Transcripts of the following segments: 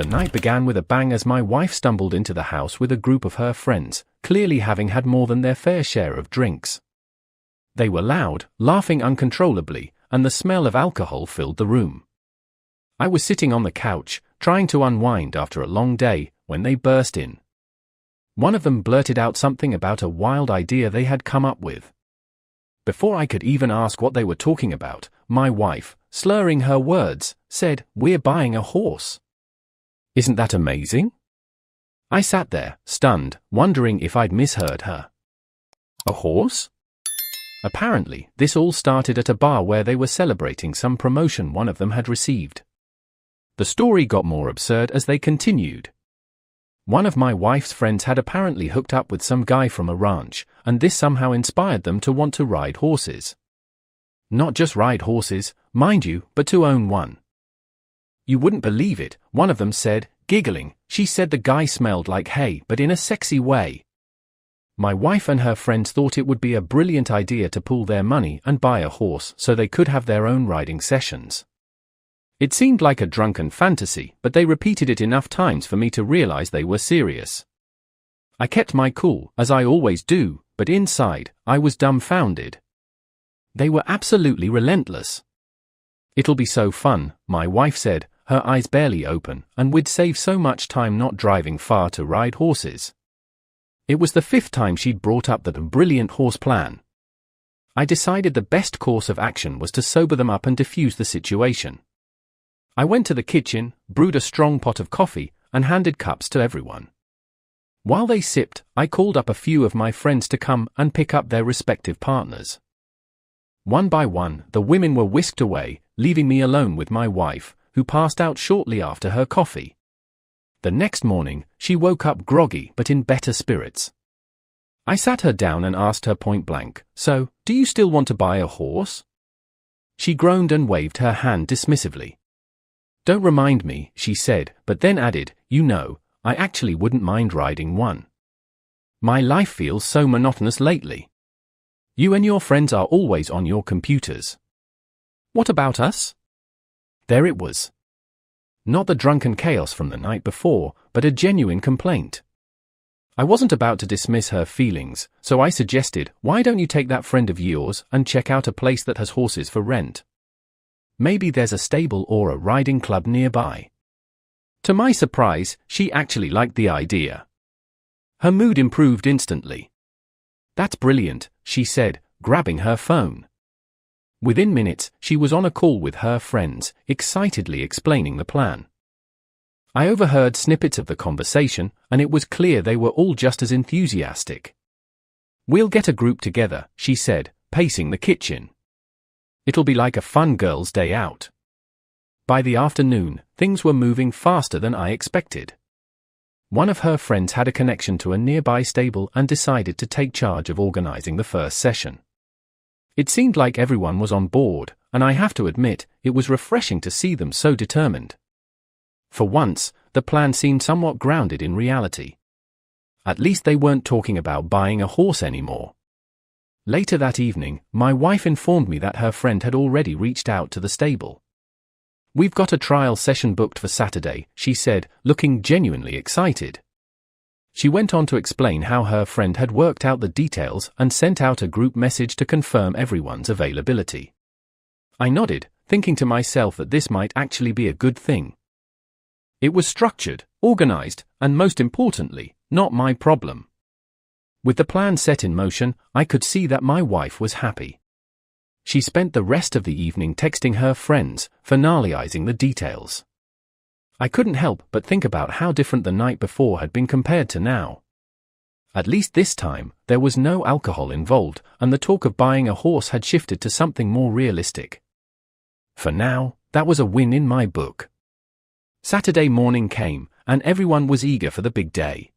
The night began with a bang as my wife stumbled into the house with a group of her friends, clearly having had more than their fair share of drinks. They were loud, laughing uncontrollably, and the smell of alcohol filled the room. I was sitting on the couch, trying to unwind after a long day, when they burst in. One of them blurted out something about a wild idea they had come up with. Before I could even ask what they were talking about, my wife, slurring her words, said, "We're buying a horse." Isn't that amazing? I sat there, stunned, wondering if I'd misheard her. A horse? Apparently, this all started at a bar where they were celebrating some promotion one of them had received. The story got more absurd as they continued. One of my wife's friends had apparently hooked up with some guy from a ranch, and this somehow inspired them to want to ride horses. Not just ride horses, mind you, but to own one. You wouldn't believe it, one of them said, giggling. She said the guy smelled like hay, but in a sexy way. My wife and her friends thought it would be a brilliant idea to pool their money and buy a horse so they could have their own riding sessions. It seemed like a drunken fantasy, but they repeated it enough times for me to realize they were serious. I kept my cool, as I always do, but inside, I was dumbfounded. They were absolutely relentless. "It'll be so fun," my wife said, her eyes barely open, "and we'd save so much time not driving far to ride horses." It was the 5th time she'd brought up that brilliant horse plan. I decided the best course of action was to sober them up and defuse the situation. I went to the kitchen, brewed a strong pot of coffee, and handed cups to everyone. While they sipped, I called up a few of my friends to come and pick up their respective partners. One by one, the women were whisked away, leaving me alone with my wife, who passed out shortly after her coffee. The next morning, she woke up groggy but in better spirits. I sat her down and asked her point blank, "So, do you still want to buy a horse?" She groaned and waved her hand dismissively. "Don't remind me," she said, but then added, "You know, I actually wouldn't mind riding one. My life feels so monotonous lately. You and your friends are always on your computers. What about us?" There it was. Not the drunken chaos from the night before, but a genuine complaint. I wasn't about to dismiss her feelings, so I suggested, "Why don't you take that friend of yours and check out a place that has horses for rent? Maybe there's a stable or a riding club nearby." To my surprise, she actually liked the idea. Her mood improved instantly. "That's brilliant," she said, grabbing her phone. Within minutes, she was on a call with her friends, excitedly explaining the plan. I overheard snippets of the conversation, and it was clear they were all just as enthusiastic. "We'll get a group together," she said, pacing the kitchen. "It'll be like a fun girls' day out." By the afternoon, things were moving faster than I expected. One of her friends had a connection to a nearby stable and decided to take charge of organizing the first session. It seemed like everyone was on board, and I have to admit, it was refreshing to see them so determined. For once, the plan seemed somewhat grounded in reality. At least they weren't talking about buying a horse anymore. Later that evening, my wife informed me that her friend had already reached out to the stable. "We've got a trial session booked for Saturday," she said, looking genuinely excited. She went on to explain how her friend had worked out the details and sent out a group message to confirm everyone's availability. I nodded, thinking to myself that this might actually be a good thing. It was structured, organized, and most importantly, not my problem. With the plan set in motion, I could see that my wife was happy. She spent the rest of the evening texting her friends, finalizing the details. I couldn't help but think about how different the night before had been compared to now. At least this time, there was no alcohol involved, and the talk of buying a horse had shifted to something more realistic. For now, that was a win in my book. Saturday morning came, and everyone was eager for the big day.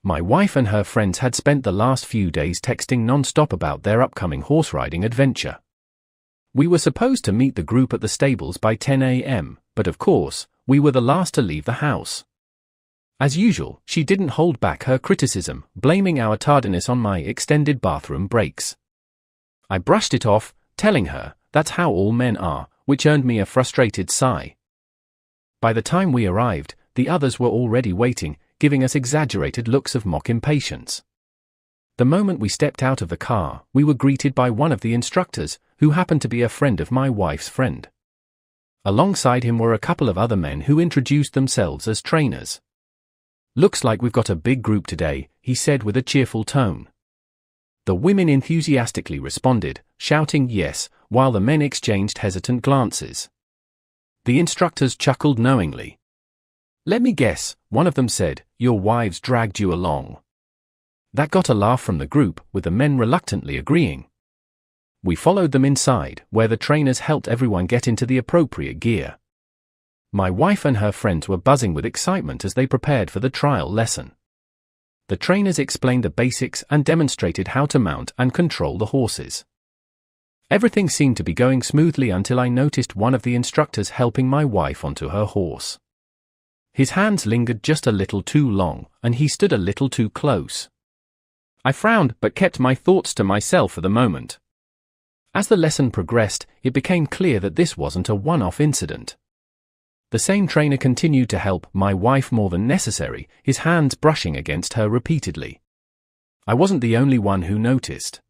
My wife and her friends had spent the last few days texting non-stop about their upcoming horse riding adventure. We were supposed to meet the group at the stables by 10 a.m., but of course, we were the last to leave the house. As usual, she didn't hold back her criticism, blaming our tardiness on my extended bathroom breaks. I brushed it off, telling her, "That's how all men are," which earned me a frustrated sigh. By the time we arrived, the others were already waiting, giving us exaggerated looks of mock impatience. The moment we stepped out of the car, we were greeted by one of the instructors, who happened to be a friend of my wife's friend. Alongside him were a couple of other men who introduced themselves as trainers. "Looks like we've got a big group today," he said with a cheerful tone. The women enthusiastically responded, shouting yes, while the men exchanged hesitant glances. The instructors chuckled knowingly. "Let me guess," one of them said, "your wives dragged you along." That got a laugh from the group, with the men reluctantly agreeing. We followed them inside, where the trainers helped everyone get into the appropriate gear. My wife and her friends were buzzing with excitement as they prepared for the trial lesson. The trainers explained the basics and demonstrated how to mount and control the horses. Everything seemed to be going smoothly until I noticed one of the instructors helping my wife onto her horse. His hands lingered just a little too long, and he stood a little too close. I frowned but kept my thoughts to myself for the moment. As the lesson progressed, it became clear that this wasn't a one-off incident. The same trainer continued to help my wife more than necessary, his hands brushing against her repeatedly. I wasn't the only one who noticed.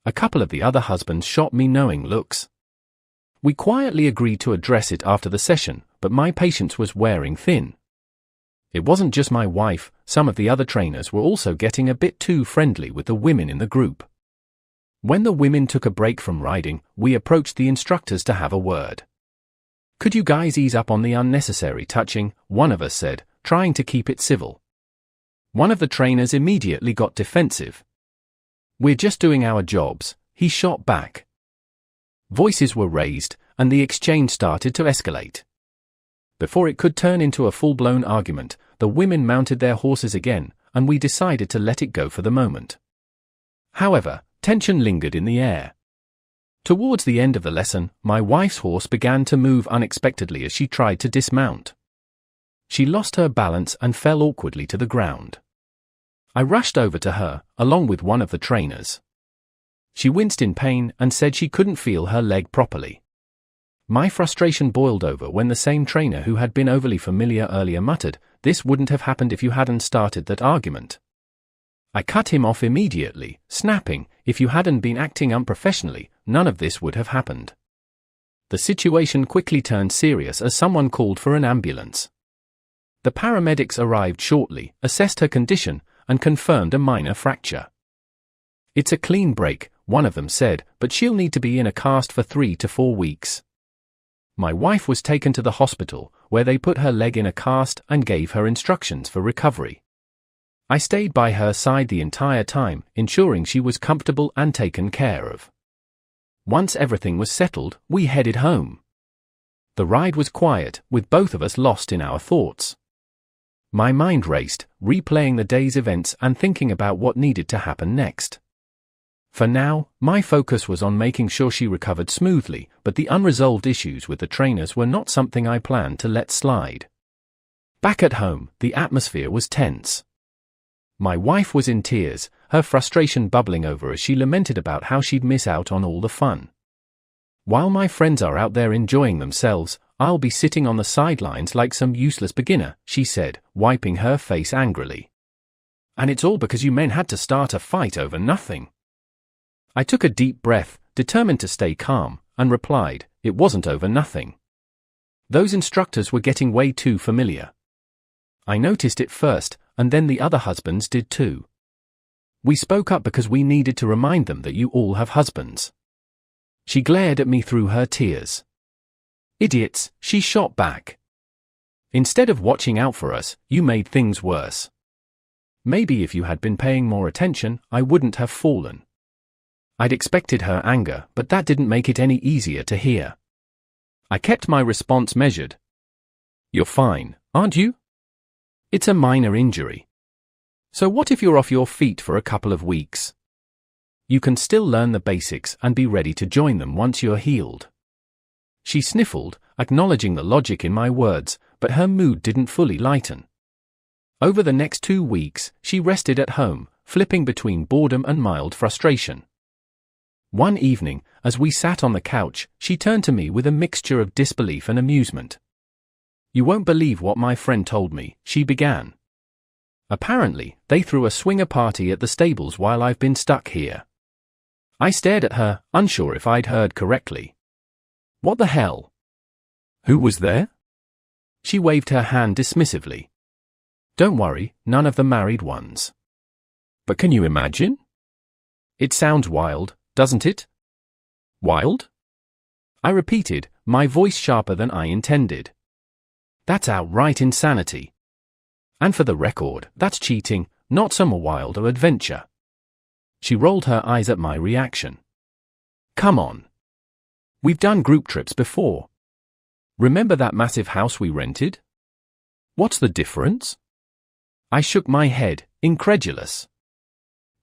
A couple of the other husbands shot me knowing looks. We quietly agreed to address it after the session, but my patience was wearing thin. It wasn't just my wife, some of the other trainers were also getting a bit too friendly with the women in the group. When the women took a break from riding, we approached the instructors to have a word. "Could you guys ease up on the unnecessary touching?" one of us said, trying to keep it civil. One of the trainers immediately got defensive. "We're just doing our jobs," he shot back. Voices were raised, and the exchange started to escalate. Before it could turn into a full-blown argument, the women mounted their horses again, and we decided to let it go for the moment. However, tension lingered in the air. Towards the end of the lesson, my wife's horse began to move unexpectedly as she tried to dismount. She lost her balance and fell awkwardly to the ground. I rushed over to her, along with one of the trainers. She winced in pain and said she couldn't feel her leg properly. My frustration boiled over when the same trainer who had been overly familiar earlier muttered, "This wouldn't have happened if you hadn't started that argument." I cut him off immediately, snapping, "If you hadn't been acting unprofessionally, none of this would have happened." The situation quickly turned serious as someone called for an ambulance. The paramedics arrived shortly, assessed her condition, and confirmed a minor fracture. "It's a clean break," one of them said, "but she'll need to be in a cast for 3 to 4 weeks. My wife was taken to the hospital, where they put her leg in a cast and gave her instructions for recovery. I stayed by her side the entire time, ensuring she was comfortable and taken care of. Once everything was settled, we headed home. The ride was quiet, with both of us lost in our thoughts. My mind raced, replaying the day's events and thinking about what needed to happen next. For now, my focus was on making sure she recovered smoothly, but the unresolved issues with the trainers were not something I planned to let slide. Back at home, the atmosphere was tense. My wife was in tears, her frustration bubbling over as she lamented about how she'd miss out on all the fun. "While my friends are out there enjoying themselves, I'll be sitting on the sidelines like some useless beginner," she said, wiping her face angrily. "And it's all because you men had to start a fight over nothing." I took a deep breath, determined to stay calm, and replied, "It wasn't over nothing. Those instructors were getting way too familiar. I noticed it first, and then the other husbands did too. We spoke up because we needed to remind them that you all have husbands." She glared at me through her tears. "Idiots," she shot back. "Instead of watching out for us, you made things worse. Maybe if you had been paying more attention, I wouldn't have fallen." I'd expected her anger, but that didn't make it any easier to hear. I kept my response measured. "You're fine, aren't you? It's a minor injury. So what if you're off your feet for a couple of weeks? You can still learn the basics and be ready to join them once you're healed." She sniffled, acknowledging the logic in my words, but her mood didn't fully lighten. Over the next 2 weeks, she rested at home, flipping between boredom and mild frustration. One evening, as we sat on the couch, she turned to me with a mixture of disbelief and amusement. You won't believe what my friend told me, she began. Apparently, they threw a swinger party at the stables while I've been stuck here. I stared at her, unsure if I'd heard correctly. What the hell? Who was there? She waved her hand dismissively. Don't worry, none of the married ones. But can you imagine? It sounds wild, doesn't it? Wild? I repeated, my voice sharper than I intended. That's outright insanity. And for the record, that's cheating, not some wild or adventure. She rolled her eyes at my reaction. Come on. We've done group trips before. Remember that massive house we rented? What's the difference? I shook my head, incredulous.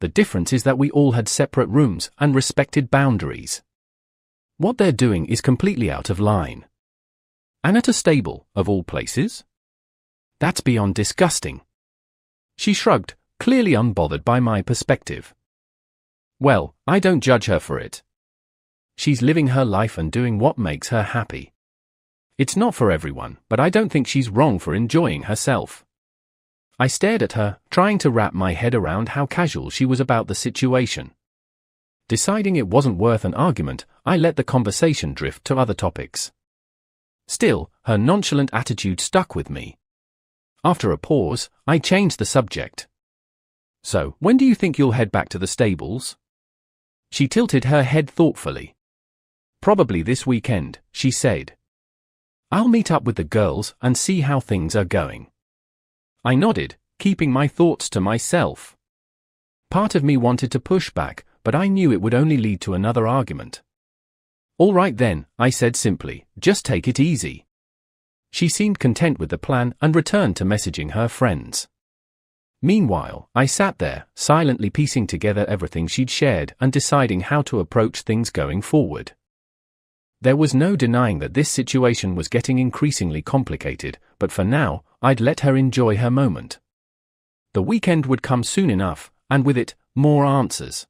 The difference is that we all had separate rooms and respected boundaries. What they're doing is completely out of line. And at a stable, of all places? That's beyond disgusting. She shrugged, clearly unbothered by my perspective. Well, I don't judge her for it. She's living her life and doing what makes her happy. It's not for everyone, but I don't think she's wrong for enjoying herself. I stared at her, trying to wrap my head around how casual she was about the situation. Deciding it wasn't worth an argument, I let the conversation drift to other topics. Still, her nonchalant attitude stuck with me. After a pause, I changed the subject. So, when do you think you'll head back to the stables? She tilted her head thoughtfully. Probably this weekend, she said. I'll meet up with the girls and see how things are going. I nodded, keeping my thoughts to myself. Part of me wanted to push back, but I knew it would only lead to another argument. All right then, I said simply, just take it easy. She seemed content with the plan and returned to messaging her friends. Meanwhile, I sat there, silently piecing together everything she'd shared and deciding how to approach things going forward. There was no denying that this situation was getting increasingly complicated, but for now, I'd let her enjoy her moment. The weekend would come soon enough, and with it, more answers.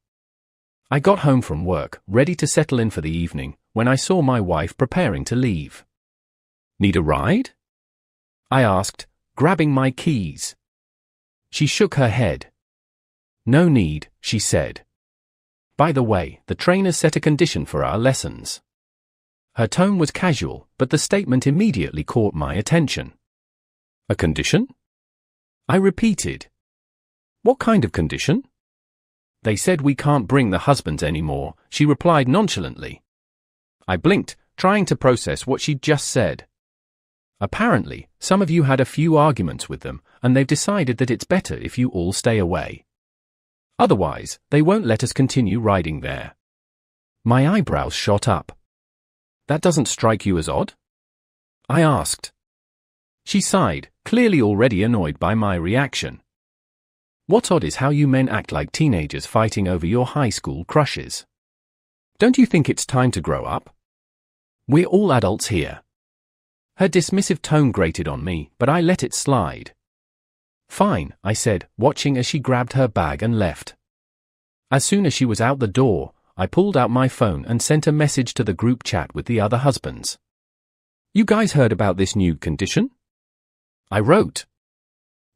I got home from work, ready to settle in for the evening, when I saw my wife preparing to leave. Need a ride? I asked, grabbing my keys. She shook her head. No need, she said. By the way, the trainers set a condition for our lessons. Her tone was casual, but the statement immediately caught my attention. A condition? I repeated. What kind of condition? They said we can't bring the husbands anymore, she replied nonchalantly. I blinked, trying to process what she'd just said. Apparently, some of you had a few arguments with them, and they've decided that it's better if you all stay away. Otherwise, they won't let us continue riding there. My eyebrows shot up. That doesn't strike you as odd? I asked. She sighed, clearly already annoyed by my reaction. What's odd is how you men act like teenagers fighting over your high school crushes. Don't you think it's time to grow up? We're all adults here. Her dismissive tone grated on me, but I let it slide. Fine, I said, watching as she grabbed her bag and left. As soon as she was out the door, I pulled out my phone and sent a message to the group chat with the other husbands. You guys heard about this new condition? I wrote.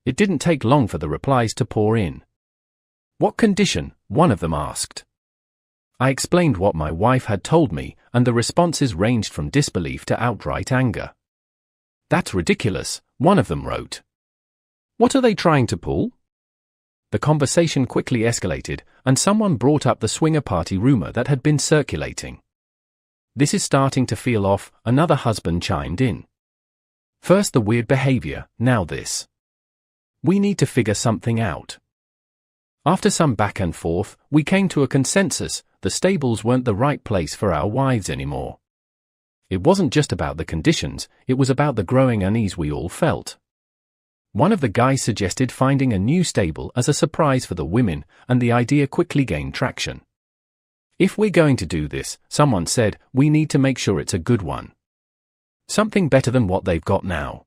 It didn't take long for the replies to pour in. What condition? One of them asked. I explained what my wife had told me, and the responses ranged from disbelief to outright anger. That's ridiculous, one of them wrote. What are they trying to pull? The conversation quickly escalated, and someone brought up the swinger party rumor that had been circulating. This is starting to feel off, another husband chimed in. First the weird behavior, now this. We need to figure something out. After some back and forth, we came to a consensus, the stables weren't the right place for our wives anymore. It wasn't just about the conditions, it was about the growing unease we all felt. One of the guys suggested finding a new stable as a surprise for the women, and the idea quickly gained traction. If we're going to do this, someone said, we need to make sure it's a good one. Something better than what they've got now.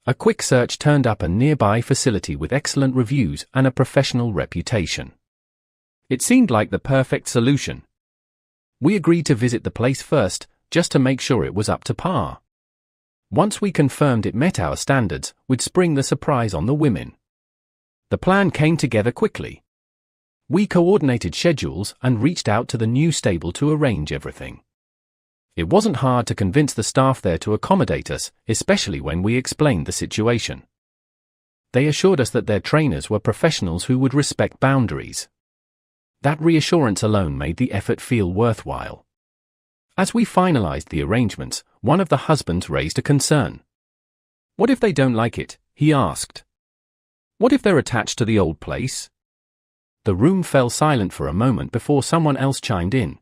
A quick search turned up a nearby facility with excellent reviews and a professional reputation. It seemed like the perfect solution. We agreed to visit the place first, just to make sure it was up to par. Once we confirmed it met our standards, we'd spring the surprise on the women. The plan came together quickly. We coordinated schedules and reached out to the new stable to arrange everything. It wasn't hard to convince the staff there to accommodate us, especially when we explained the situation. They assured us that their trainers were professionals who would respect boundaries. That reassurance alone made the effort feel worthwhile. As we finalized the arrangements, one of the husbands raised a concern. "What if they don't like it?" he asked. "What if they're attached to the old place?" The room fell silent for a moment before someone else chimed in.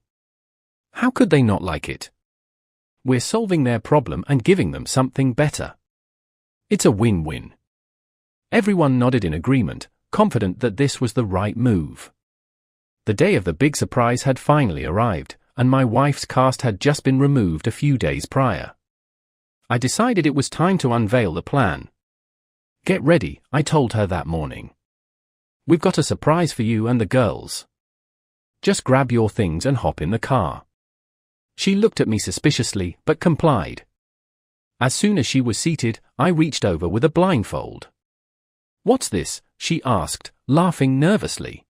"How could they not like it? We're solving their problem and giving them something better. It's a win-win." Everyone nodded in agreement, confident that this was the right move. The day of the big surprise had finally arrived, and my wife's cast had just been removed a few days prior. I decided it was time to unveil the plan. "Get ready," I told her that morning. "We've got a surprise for you and the girls. Just grab your things and hop in the car." She looked at me suspiciously, but complied. As soon as she was seated, I reached over with a blindfold. "What's this?" she asked, laughing nervously.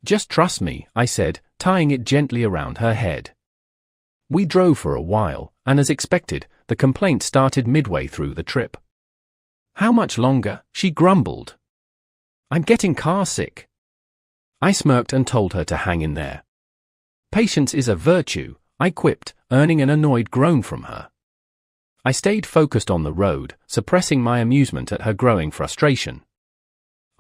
"Just trust me," I said, tying it gently around her head. We drove for a while, and as expected, the complaint started midway through the trip. "How much longer?" she grumbled. "I'm getting car sick." I smirked and told her to hang in there. "Patience is a virtue," I quipped, earning an annoyed groan from her. I stayed focused on the road, suppressing my amusement at her growing frustration.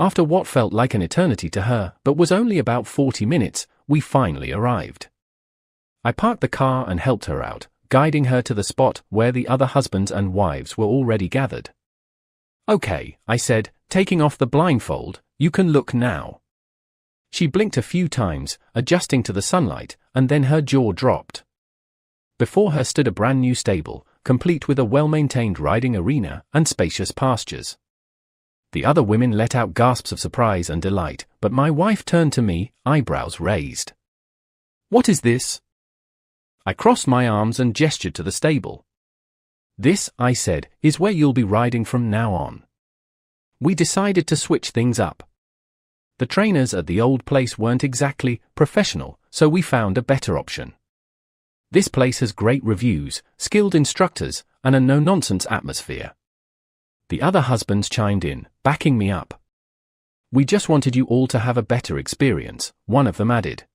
After what felt like an eternity to her, but was only about 40 minutes, we finally arrived. I parked the car and helped her out, guiding her to the spot where the other husbands and wives were already gathered. "Okay," I said, taking off the blindfold, "you can look now." She blinked a few times, adjusting to the sunlight, and then her jaw dropped. Before her stood a brand new stable, complete with a well-maintained riding arena and spacious pastures. The other women let out gasps of surprise and delight, but my wife turned to me, eyebrows raised. "What is this?" I crossed my arms and gestured to the stable. "This," I said, "is where you'll be riding from now on." We decided to switch things up. The trainers at the old place weren't exactly professional, so we found a better option. This place has great reviews, skilled instructors, and a no-nonsense atmosphere. The other husbands chimed in, backing me up. "We just wanted you all to have a better experience," one of them added.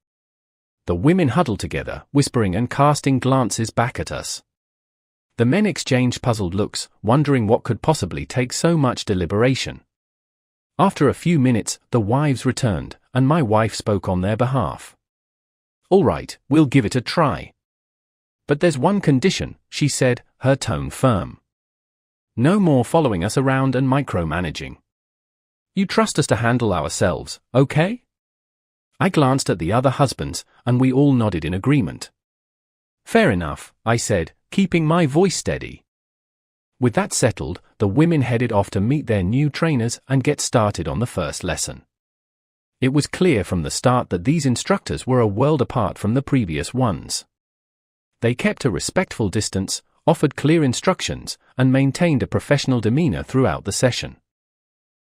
The women huddled together, whispering and casting glances back at us. The men exchanged puzzled looks, wondering what could possibly take so much deliberation. After a few minutes, the wives returned, and my wife spoke on their behalf. "All right, we'll give it a try. But there's one condition," she said, her tone firm. "No more following us around and micromanaging. You trust us to handle ourselves, okay?" I glanced at the other husbands, and we all nodded in agreement. "Fair enough," I said, keeping my voice steady. With that settled, the women headed off to meet their new trainers and get started on the first lesson. It was clear from the start that these instructors were a world apart from the previous ones. They kept a respectful distance, offered clear instructions, and maintained a professional demeanor throughout the session.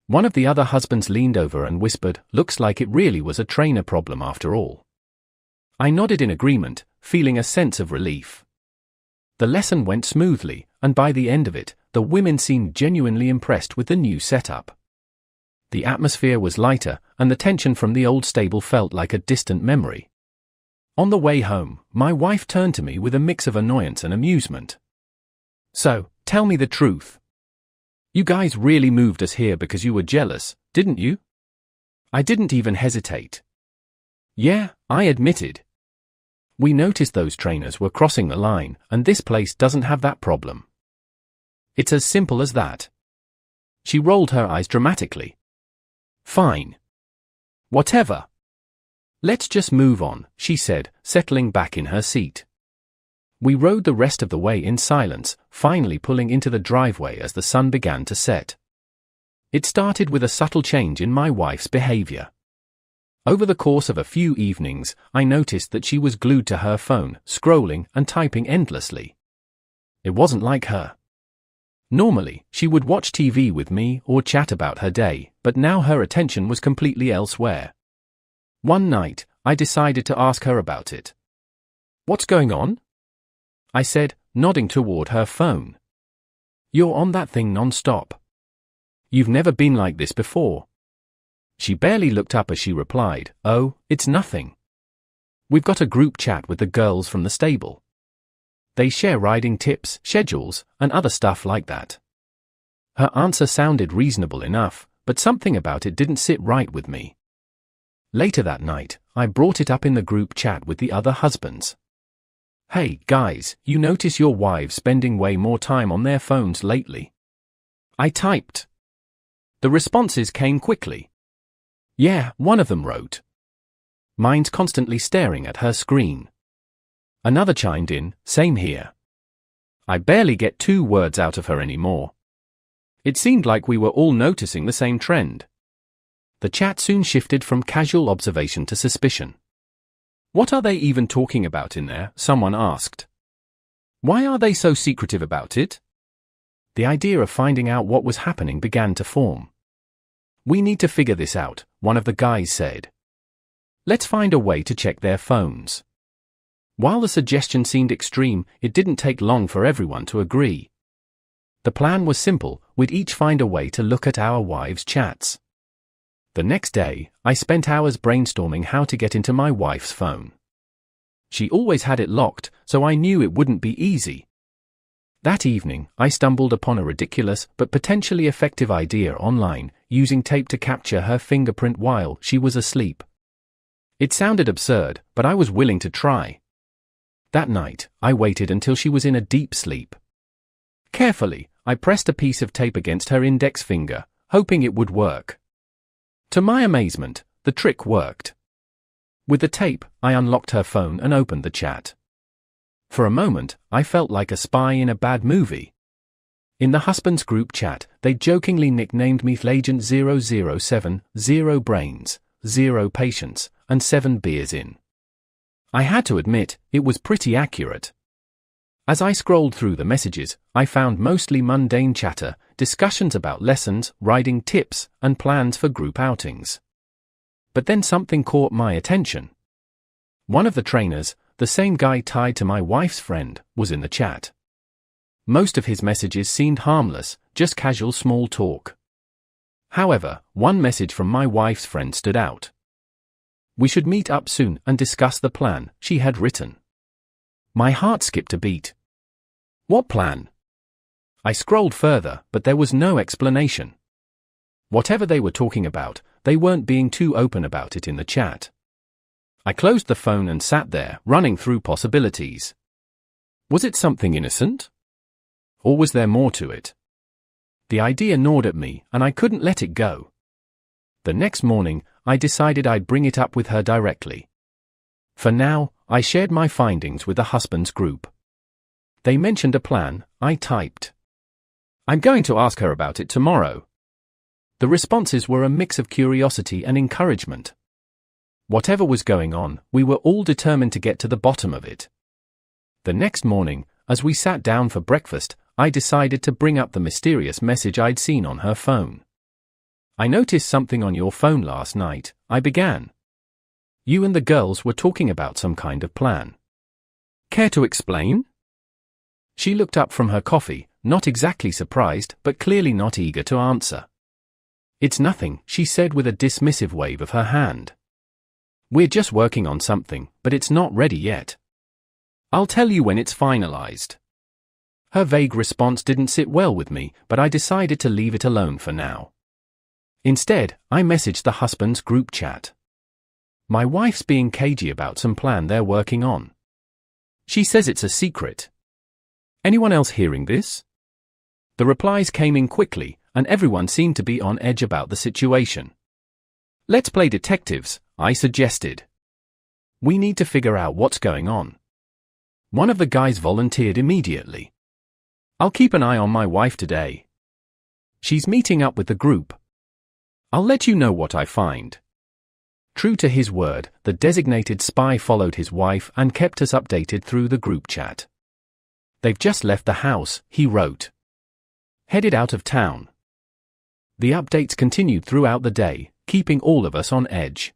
One of the other husbands leaned over and whispered, "Looks like it really was a trainer problem after all." I nodded in agreement, feeling a sense of relief. The lesson went smoothly, and by the end of it, the women seemed genuinely impressed with the new setup. The atmosphere was lighter, and the tension from the old stable felt like a distant memory. On the way home, my wife turned to me with a mix of annoyance and amusement. "So, tell me the truth. You guys really moved us here because you were jealous, didn't you?" I didn't even hesitate. "Yeah," I admitted. "We noticed those trainers were crossing the line, and this place doesn't have that problem. It's as simple as that." She rolled her eyes dramatically. "Fine. Whatever. Let's just move on," she said, settling back in her seat. We rode the rest of the way in silence, finally pulling into the driveway as the sun began to set. It started with a subtle change in my wife's behavior. Over the course of a few evenings, I noticed that she was glued to her phone, scrolling and typing endlessly. It wasn't like her. Normally, she would watch TV with me or chat about her day, but now her attention was completely elsewhere. One night, I decided to ask her about it. "What's going on?" I said, nodding toward her phone. "You're on that thing non-stop. You've never been like this before." She barely looked up as she replied, "Oh, it's nothing. We've got a group chat with the girls from the stable. They share riding tips, schedules, and other stuff like that." Her answer sounded reasonable enough, but something about it didn't sit right with me. Later that night, I brought it up in the group chat with the other husbands. "Hey, guys, you notice your wives spending way more time on their phones lately?" I typed. The responses came quickly. "Yeah," one of them wrote. "Mine's constantly staring at her screen." Another chimed in, "Same here. I barely get 2 words out of her anymore." It seemed like we were all noticing the same trend. The chat soon shifted from casual observation to suspicion. "What are they even talking about in there?" someone asked. "Why are they so secretive about it?" The idea of finding out what was happening began to form. "We need to figure this out," one of the guys said. "Let's find a way to check their phones." While the suggestion seemed extreme, it didn't take long for everyone to agree. The plan was simple: we'd each find a way to look at our wives' chats. The next day, I spent hours brainstorming how to get into my wife's phone. She always had it locked, so I knew it wouldn't be easy. That evening, I stumbled upon a ridiculous but potentially effective idea online, using tape to capture her fingerprint while she was asleep. It sounded absurd, but I was willing to try. That night, I waited until she was in a deep sleep. Carefully, I pressed a piece of tape against her index finger, hoping it would work. To my amazement, the trick worked. With the tape, I unlocked her phone and opened the chat. For a moment, I felt like a spy in a bad movie. In the husbands group chat, they jokingly nicknamed me Agent 007, 0 brains, 0 patience, and 7 beers in. I had to admit, it was pretty accurate. As I scrolled through the messages, I found mostly mundane chatter, discussions about lessons, riding tips, and plans for group outings. But then something caught my attention. One of the trainers, the same guy tied to my wife's friend, was in the chat. Most of his messages seemed harmless, just casual small talk. However, one message from my wife's friend stood out. "We should meet up soon and discuss the plan," she had written. My heart skipped a beat. What plan? I scrolled further, but there was no explanation. Whatever they were talking about, they weren't being too open about it in the chat. I closed the phone and sat there, running through possibilities. Was it something innocent? Or was there more to it? The idea gnawed at me, and I couldn't let it go. The next morning, I decided I'd bring it up with her directly. For now, I shared my findings with the husbands group. They mentioned a plan. I typed, "I'm going to ask her about it tomorrow." The responses were a mix of curiosity and encouragement. Whatever was going on, we were all determined to get to the bottom of it. The next morning, as we sat down for breakfast, I decided to bring up the mysterious message I'd seen on her phone. "I noticed something on your phone last night," I began. "You and the girls were talking about some kind of plan. Care to explain?" She looked up from her coffee, not exactly surprised, but clearly not eager to answer. "It's nothing," she said with a dismissive wave of her hand. "We're just working on something, but it's not ready yet. I'll tell you when it's finalized." Her vague response didn't sit well with me, but I decided to leave it alone for now. Instead, I messaged the husbands group chat. "My wife's being cagey about some plan they're working on. She says it's a secret. Anyone else hearing this?" The replies came in quickly, and everyone seemed to be on edge about the situation. "Let's play detectives," I suggested. "We need to figure out what's going on." One of the guys volunteered immediately. "I'll keep an eye on my wife today. She's meeting up with the group. I'll let you know what I find." True to his word, the designated spy followed his wife and kept us updated through the group chat. "They've just left the house," he wrote. headed out of town. The updates continued throughout the day, keeping all of us on edge.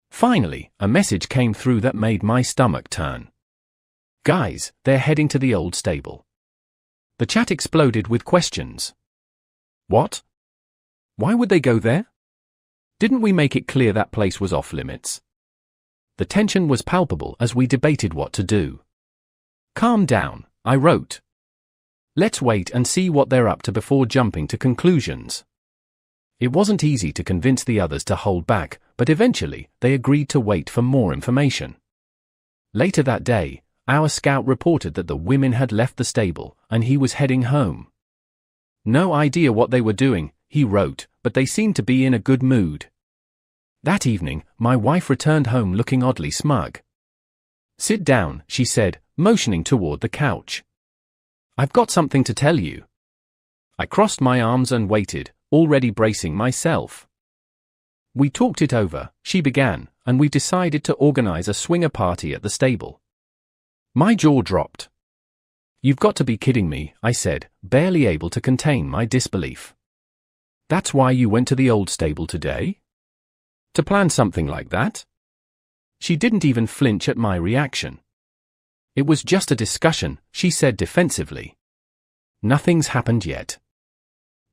Finally, a message came through that made my stomach turn. Guys, they're heading to the old stable. The chat exploded with questions. What? Why would they go there? Didn't we make it clear that place was off limits? The tension was palpable as we debated what to do. Calm down, I wrote. Let's wait and see what they're up to before jumping to conclusions. It wasn't easy to convince the others to hold back, but eventually they agreed to wait for more information. Later that day, our scout reported that the women had left the stable and he was heading home. No idea what they were doing, he wrote, but they seemed to be in a good mood. That evening, my wife returned home looking oddly smug. Sit down, she said, motioning toward the couch. I've got something to tell you. I crossed my arms and waited, already bracing myself. We talked it over, she began, and we decided to organize a swinger party at the stable. My jaw dropped. You've got to be kidding me, I said, barely able to contain my disbelief. That's why you went to the old stable today? To plan something like that? She didn't even flinch at my reaction. It was just a discussion, she said defensively. Nothing's happened yet.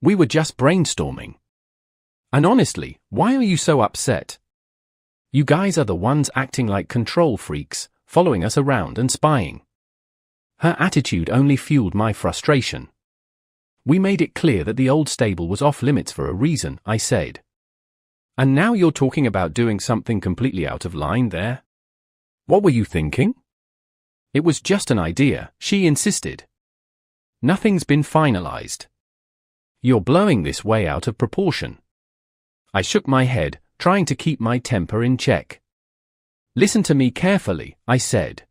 We were just brainstorming. And honestly, why are you so upset? You guys are the ones acting like control freaks, following us around and spying. Her attitude only fueled my frustration. We made it clear that the old stable was off limits for a reason, I said. And now you're talking about doing something completely out of line there? What were you thinking? It was just an idea, she insisted. Nothing's been finalized. You're blowing this way out of proportion. I shook my head, trying to keep my temper in check. Listen to me carefully, I said.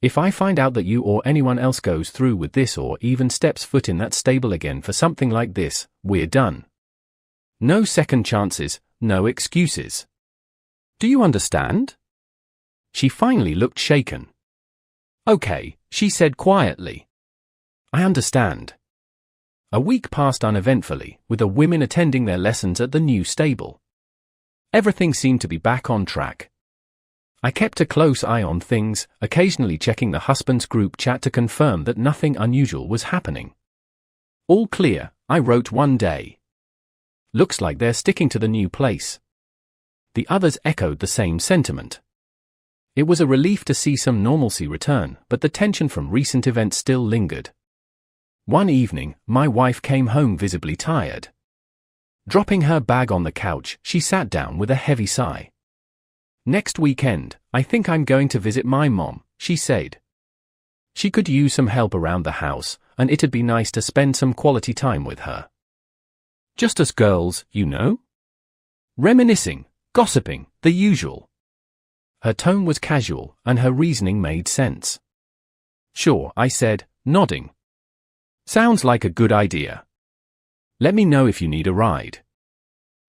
If I find out that you or anyone else goes through with this or even steps foot in that stable again for something like this, we're done. No second chances, no excuses. Do you understand? She finally looked shaken. Okay, she said quietly. I understand. A week passed uneventfully, with the women attending their lessons at the new stable. Everything seemed to be back on track. I kept a close eye on things, occasionally checking the husband's group chat to confirm that nothing unusual was happening. All clear, I wrote one day. Looks like they're sticking to the new place. The others echoed the same sentiment. It was a relief to see some normalcy return, but the tension from recent events still lingered. One evening, my wife came home visibly tired. Dropping her bag on the couch, she sat down with a heavy sigh. Next weekend, I think I'm going to visit my mom, she said. She could use some help around the house, and it'd be nice to spend some quality time with her. Just us girls, you know? Reminiscing, gossiping, the usual. Her tone was casual, and her reasoning made sense. Sure, I said, nodding. Sounds like a good idea. Let me know if you need a ride.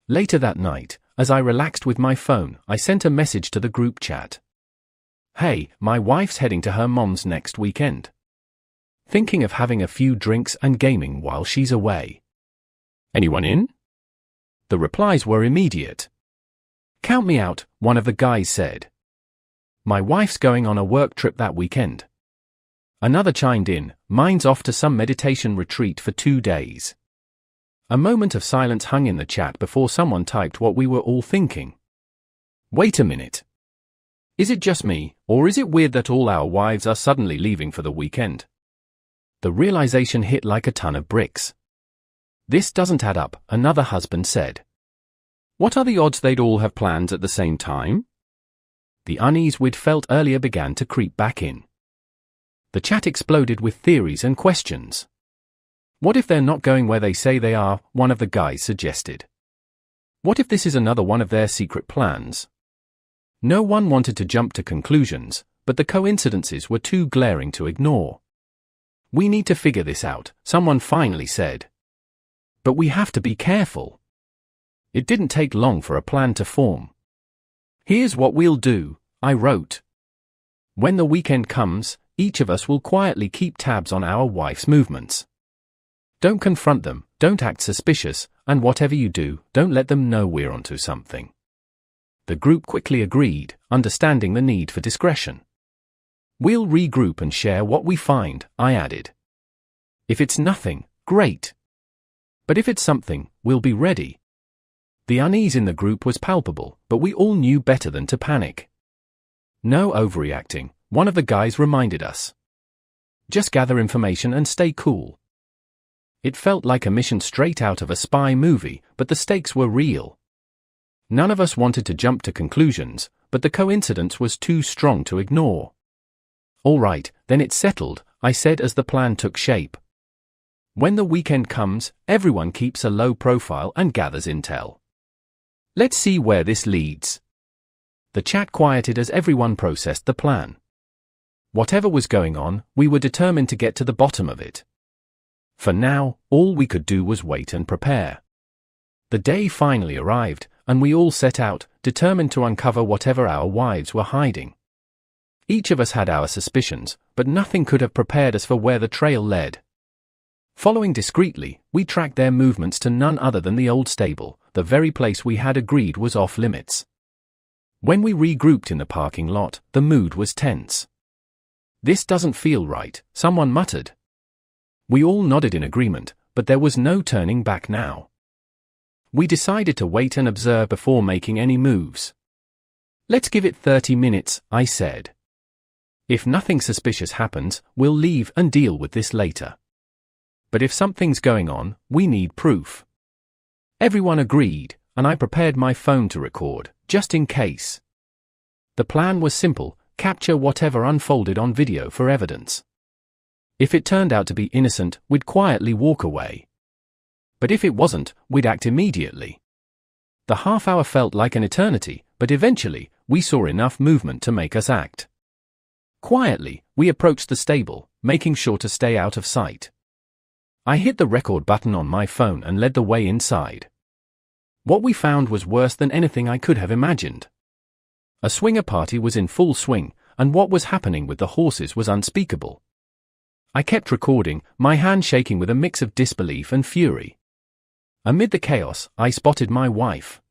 Later that night, as I relaxed with my phone, I sent a message to the group chat. Hey, my wife's heading to her mom's next weekend. Thinking of having a few drinks and gaming while she's away. Anyone in? The replies were immediate. Count me out, one of the guys said. My wife's going on a work trip that weekend. Another chimed in, mine's off to some meditation retreat for 2 days. A moment of silence hung in the chat before someone typed what we were all thinking. Wait a minute. Is it just me, or is it weird that all our wives are suddenly leaving for the weekend? The realization hit like a ton of bricks. This doesn't add up, another husband said. What are the odds they'd all have plans at the same time? The unease we'd felt earlier began to creep back in. The chat exploded with theories and questions. What if they're not going where they say they are, one of the guys suggested. What if this is another one of their secret plans? No one wanted to jump to conclusions, but the coincidences were too glaring to ignore. We need to figure this out, someone finally said. But we have to be careful. It didn't take long for a plan to form. Here's what we'll do, I wrote. When the weekend comes, each of us will quietly keep tabs on our wife's movements. Don't confront them, don't act suspicious, and whatever you do, don't let them know we're onto something. The group quickly agreed, understanding the need for discretion. We'll regroup and share what we find, I added. If it's nothing, great. But if it's something, we'll be ready. The unease in the group was palpable, but we all knew better than to panic. No overreacting, one of the guys reminded us. Just gather information and stay cool. It felt like a mission straight out of a spy movie, but the stakes were real. None of us wanted to jump to conclusions, but the coincidence was too strong to ignore. All right, then it's settled, I said as the plan took shape. When the weekend comes, everyone keeps a low profile and gathers intel. Let's see where this leads. The chat quieted as everyone processed the plan. Whatever was going on, we were determined to get to the bottom of it. For now, all we could do was wait and prepare. The day finally arrived, and we all set out, determined to uncover whatever our wives were hiding. Each of us had our suspicions, but nothing could have prepared us for where the trail led. Following discreetly, we tracked their movements to none other than the old stable, the very place we had agreed was off limits. When we regrouped in the parking lot, the mood was tense. This doesn't feel right, someone muttered. We all nodded in agreement, but there was no turning back now. We decided to wait and observe before making any moves. Let's give it 30 minutes, I said. If nothing suspicious happens, we'll leave and deal with this later. But if something's going on, we need proof. Everyone agreed, and I prepared my phone to record, just in case. The plan was simple, capture whatever unfolded on video for evidence. If it turned out to be innocent, we'd quietly walk away. But if it wasn't, we'd act immediately. The half hour felt like an eternity, but eventually, we saw enough movement to make us act. Quietly, we approached the stable, making sure to stay out of sight. I hit the record button on my phone and led the way inside. What we found was worse than anything I could have imagined. A swinger party was in full swing, and what was happening with the horses was unspeakable. I kept recording, my hand shaking with a mix of disbelief and fury. Amid the chaos, I spotted my wife.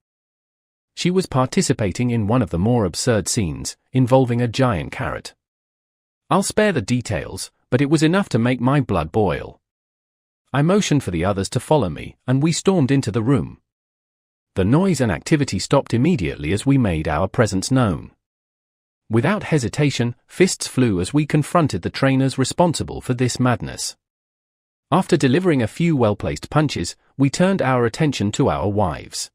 She was participating in one of the more absurd scenes, involving a giant carrot. I'll spare the details, but it was enough to make my blood boil. I motioned for the others to follow me, and we stormed into the room. The noise and activity stopped immediately as we made our presence known. Without hesitation, fists flew as we confronted the trainers responsible for this madness. After delivering a few well-placed punches, we turned our attention to our wives.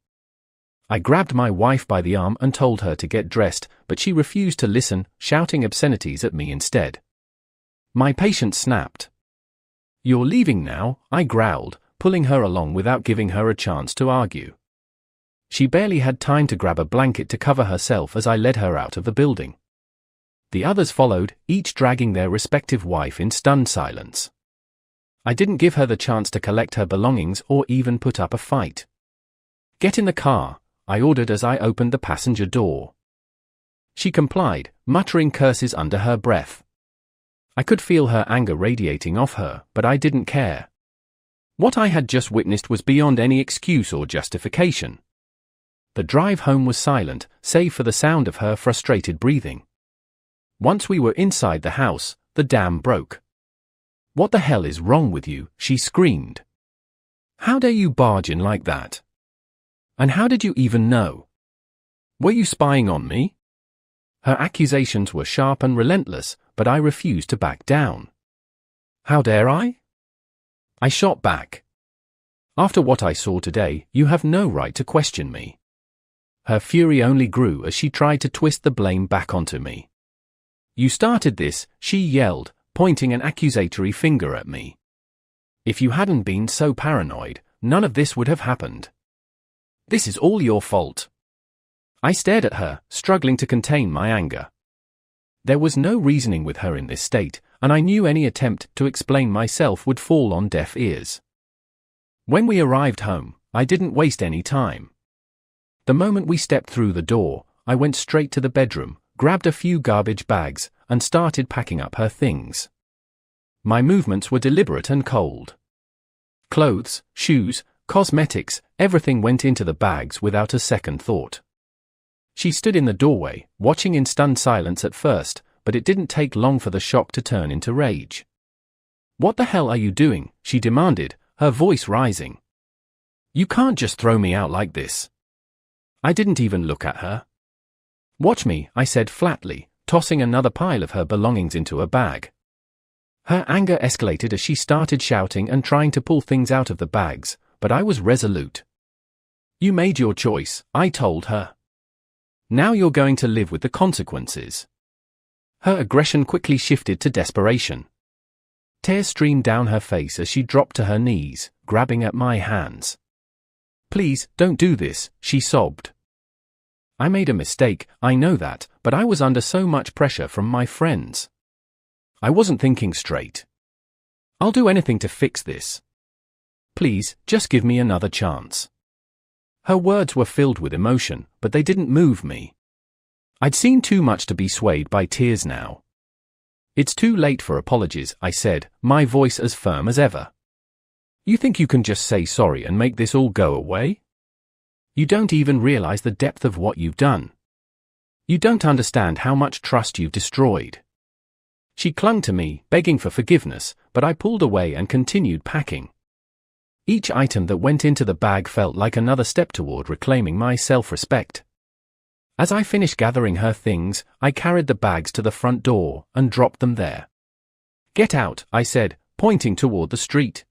I grabbed my wife by the arm and told her to get dressed, but she refused to listen, shouting obscenities at me instead. My patience snapped. "You're leaving now," I growled, pulling her along without giving her a chance to argue. She barely had time to grab a blanket to cover herself as I led her out of the building. The others followed, each dragging their respective wife in stunned silence. I didn't give her the chance to collect her belongings or even put up a fight. "Get in the car," I ordered as I opened the passenger door. She complied, muttering curses under her breath. I could feel her anger radiating off her, but I didn't care. What I had just witnessed was beyond any excuse or justification. The drive home was silent, save for the sound of her frustrated breathing. Once we were inside the house, the dam broke. "What the hell is wrong with you?" she screamed. "How dare you barge in like that? And how did you even know? Were you spying on me?" Her accusations were sharp and relentless, but I refused to back down. "How dare I?" I shot back. "After what I saw today, you have no right to question me." Her fury only grew as she tried to twist the blame back onto me. "You started this," she yelled, pointing an accusatory finger at me. "If you hadn't been so paranoid, none of this would have happened. This is all your fault." I stared at her, struggling to contain my anger. There was no reasoning with her in this state, and I knew any attempt to explain myself would fall on deaf ears. When we arrived home, I didn't waste any time. The moment we stepped through the door, I went straight to the bedroom, grabbed a few garbage bags, and started packing up her things. My movements were deliberate and cold. Clothes, shoes, cosmetics, everything went into the bags without a second thought. She stood in the doorway, watching in stunned silence at first, but it didn't take long for the shock to turn into rage. "What the hell are you doing?" she demanded, her voice rising. "You can't just throw me out like this." I didn't even look at her. "Watch me," I said flatly, tossing another pile of her belongings into a bag. Her anger escalated as she started shouting and trying to pull things out of the bags, but I was resolute. "You made your choice," I told her. "Now you're going to live with the consequences." Her aggression quickly shifted to desperation. Tears streamed down her face as she dropped to her knees, grabbing at my hands. "Please, don't do this," she sobbed. I made a mistake, I know that, but I was under so much pressure from my friends. I wasn't thinking straight. "I'll do anything to fix this. Please, just give me another chance." Her words were filled with emotion, but they didn't move me. I'd seen too much to be swayed by tears now. "It's too late for apologies," I said, my voice as firm as ever. "You think you can just say sorry and make this all go away? You don't even realize the depth of what you've done. You don't understand how much trust you've destroyed." She clung to me, begging for forgiveness, but I pulled away and continued packing. Each item that went into the bag felt like another step toward reclaiming my self-respect. As I finished gathering her things, I carried the bags to the front door and dropped them there. "Get out," I said, pointing toward the street.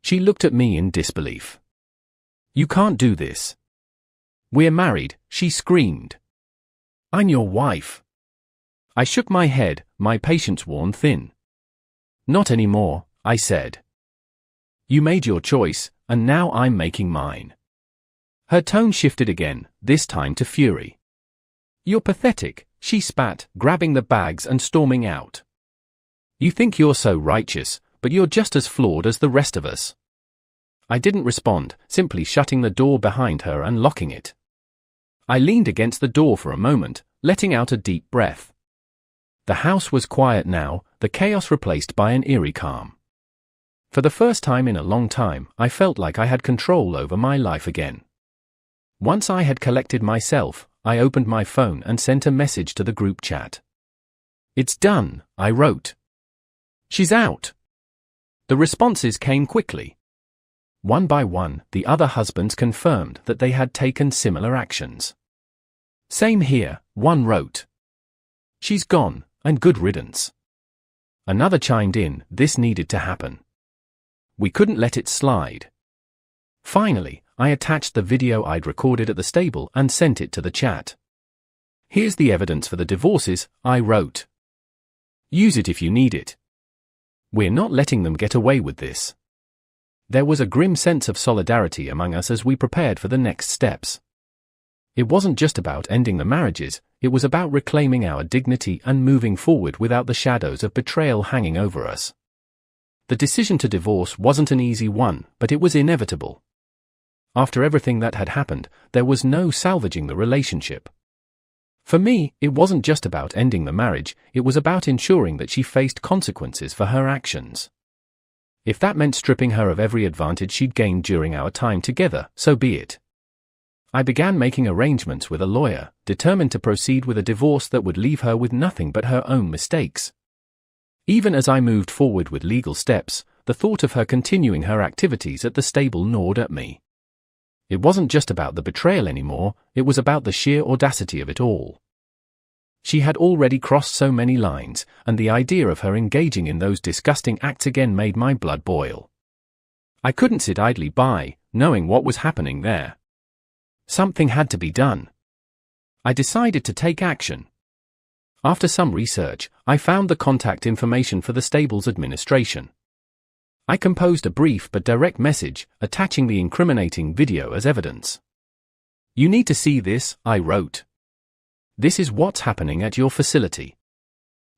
She looked at me in disbelief. "You can't do this. We're married," she screamed. "I'm your wife." I shook my head, my patience worn thin. "Not anymore," I said. "You made your choice, and now I'm making mine." Her tone shifted again, this time to fury. "You're pathetic," she spat, grabbing the bags and storming out. "You think you're so righteous, but you're just as flawed as the rest of us." I didn't respond, simply shutting the door behind her and locking it. I leaned against the door for a moment, letting out a deep breath. The house was quiet now, the chaos replaced by an eerie calm. For the first time in a long time, I felt like I had control over my life again. Once I had collected myself, I opened my phone and sent a message to the group chat. "It's done," I wrote. "She's out." The responses came quickly. One by one, the other husbands confirmed that they had taken similar actions. "Same here," one wrote. "She's gone, and good riddance." Another chimed in, this needed to happen. We couldn't let it slide. Finally, I attached the video I'd recorded at the stable and sent it to the chat. "Here's the evidence for the divorces," I wrote. "Use it if you need it. We're not letting them get away with this." There was a grim sense of solidarity among us as we prepared for the next steps. It wasn't just about ending the marriages, it was about reclaiming our dignity and moving forward without the shadows of betrayal hanging over us. The decision to divorce wasn't an easy one, but it was inevitable. After everything that had happened, there was no salvaging the relationship. For me, it wasn't just about ending the marriage, it was about ensuring that she faced consequences for her actions. If that meant stripping her of every advantage she'd gained during our time together, so be it. I began making arrangements with a lawyer, determined to proceed with a divorce that would leave her with nothing but her own mistakes. Even as I moved forward with legal steps, the thought of her continuing her activities at the stable gnawed at me. It wasn't just about the betrayal anymore, it was about the sheer audacity of it all. She had already crossed so many lines, and the idea of her engaging in those disgusting acts again made my blood boil. I couldn't sit idly by, knowing what was happening there. Something had to be done. I decided to take action. After some research, I found the contact information for the stable's administration. I composed a brief but direct message, attaching the incriminating video as evidence. "You need to see this," I wrote. "This is what's happening at your facility.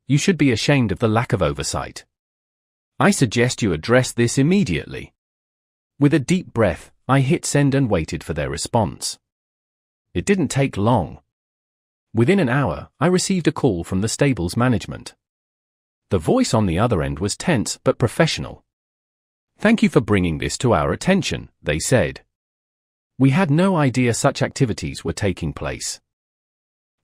You should be ashamed of the lack of oversight. I suggest you address this immediately." With a deep breath, I hit send and waited for their response. It didn't take long. Within an hour, I received a call from the stable's management. The voice on the other end was tense but professional. "Thank you for bringing this to our attention," they said. "We had no idea such activities were taking place.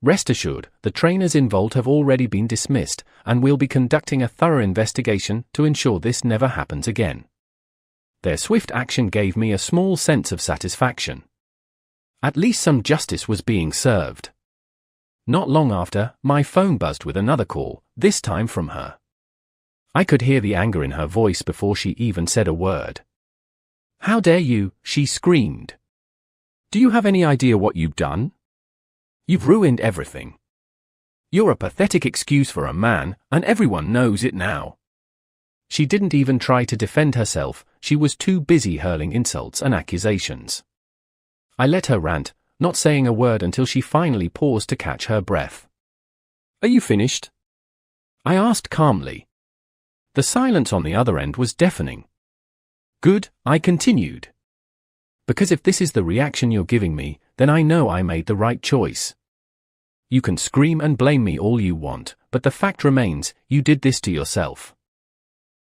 Rest assured, the trainers involved have already been dismissed, and we'll be conducting a thorough investigation to ensure this never happens again." Their swift action gave me a small sense of satisfaction. At least some justice was being served. Not long after, my phone buzzed with another call, this time from her. I could hear the anger in her voice before she even said a word. "How dare you?" she screamed. "Do you have any idea what you've done? You've ruined everything. You're a pathetic excuse for a man, and everyone knows it now." She didn't even try to defend herself, she was too busy hurling insults and accusations. I let her rant, not saying a word until she finally paused to catch her breath. "Are you finished?" I asked calmly. The silence on the other end was deafening. "Good," I continued. "Because if this is the reaction you're giving me, then I know I made the right choice. You can scream and blame me all you want, but the fact remains, you did this to yourself.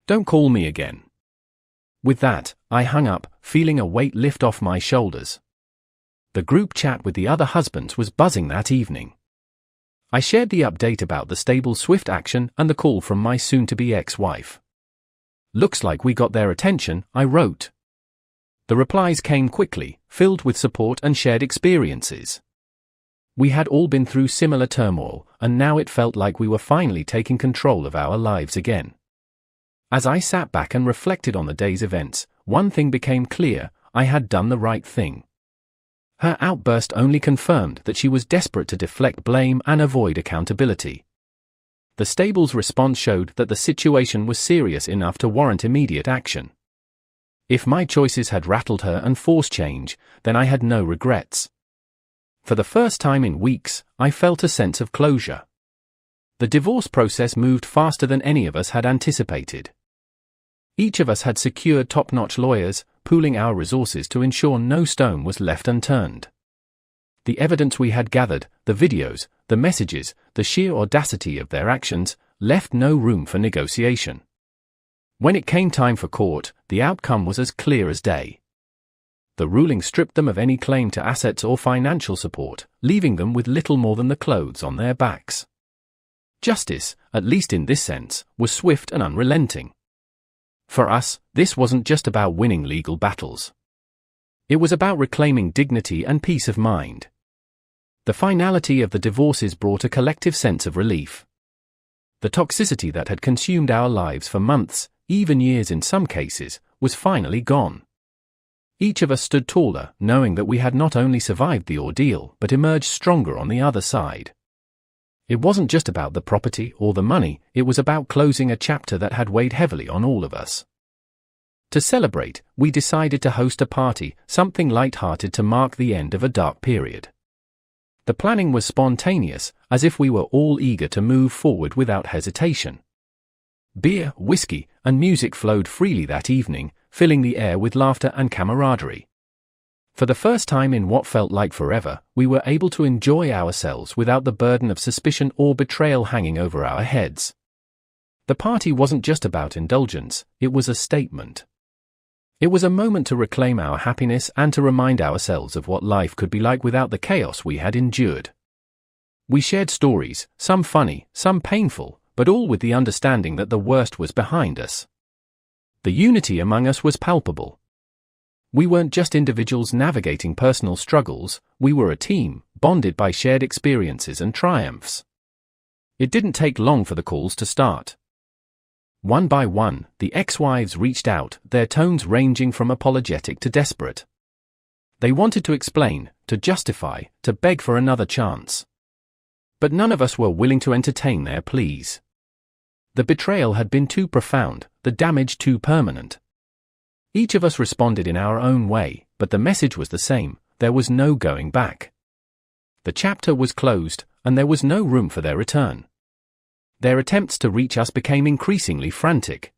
Don't call me again." With that, I hung up, feeling a weight lift off my shoulders. The group chat with the other husbands was buzzing that evening. I shared the update about the stable's swift action and the call from my soon-to-be ex-wife. "Looks like we got their attention," I wrote. The replies came quickly, filled with support and shared experiences. We had all been through similar turmoil, and now it felt like we were finally taking control of our lives again. As I sat back and reflected on the day's events, one thing became clear: I had done the right thing. Her outburst only confirmed that she was desperate to deflect blame and avoid accountability. The stable's response showed that the situation was serious enough to warrant immediate action. If my choices had rattled her and forced change, then I had no regrets. For the first time in weeks, I felt a sense of closure. The divorce process moved faster than any of us had anticipated. Each of us had secured top-notch lawyers, pooling our resources to ensure no stone was left unturned. The evidence we had gathered, the videos, the messages, the sheer audacity of their actions, left no room for negotiation. When it came time for court, the outcome was as clear as day. The ruling stripped them of any claim to assets or financial support, leaving them with little more than the clothes on their backs. Justice, at least in this sense, was swift and unrelenting. For us, this wasn't just about winning legal battles. It was about reclaiming dignity and peace of mind. The finality of the divorces brought a collective sense of relief. The toxicity that had consumed our lives for months, even years in some cases, was finally gone. Each of us stood taller, knowing that we had not only survived the ordeal but emerged stronger on the other side. It wasn't just about the property or the money, it was about closing a chapter that had weighed heavily on all of us. To celebrate, we decided to host a party, something light-hearted to mark the end of a dark period. The planning was spontaneous, as if we were all eager to move forward without hesitation. Beer, whiskey, and music flowed freely that evening, filling the air with laughter and camaraderie. For the first time in what felt like forever, we were able to enjoy ourselves without the burden of suspicion or betrayal hanging over our heads. The party wasn't just about indulgence, it was a statement. It was a moment to reclaim our happiness and to remind ourselves of what life could be like without the chaos we had endured. We shared stories, some funny, some painful, but all with the understanding that the worst was behind us. The unity among us was palpable. We weren't just individuals navigating personal struggles, we were a team, bonded by shared experiences and triumphs. It didn't take long for the calls to start. One by one, the ex-wives reached out, their tones ranging from apologetic to desperate. They wanted to explain, to justify, to beg for another chance. But none of us were willing to entertain their pleas. The betrayal had been too profound, the damage too permanent. Each of us responded in our own way, but the message was the same: there was no going back. The chapter was closed, and there was no room for their return. Their attempts to reach us became increasingly frantic.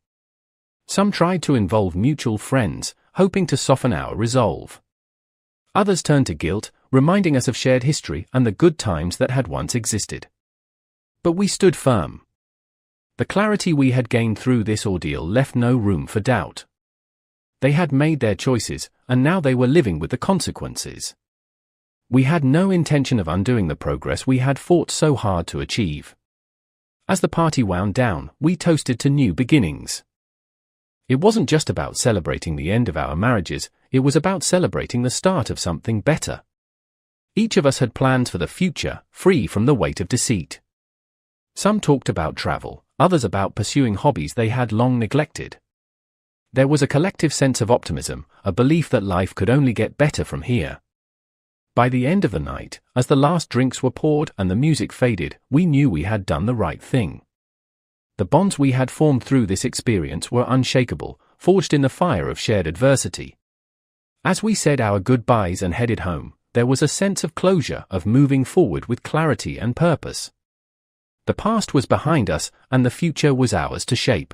Some tried to involve mutual friends, hoping to soften our resolve. Others turned to guilt, reminding us of shared history and the good times that had once existed. But we stood firm. The clarity we had gained through this ordeal left no room for doubt. They had made their choices, and now they were living with the consequences. We had no intention of undoing the progress we had fought so hard to achieve. As the party wound down, we toasted to new beginnings. It wasn't just about celebrating the end of our marriages, it was about celebrating the start of something better. Each of us had plans for the future, free from the weight of deceit. Some talked about travel, others about pursuing hobbies they had long neglected. There was a collective sense of optimism, a belief that life could only get better from here. By the end of the night, as the last drinks were poured and the music faded, we knew we had done the right thing. The bonds we had formed through this experience were unshakable, forged in the fire of shared adversity. As we said our goodbyes and headed home, there was a sense of closure, of moving forward with clarity and purpose. The past was behind us, and the future was ours to shape.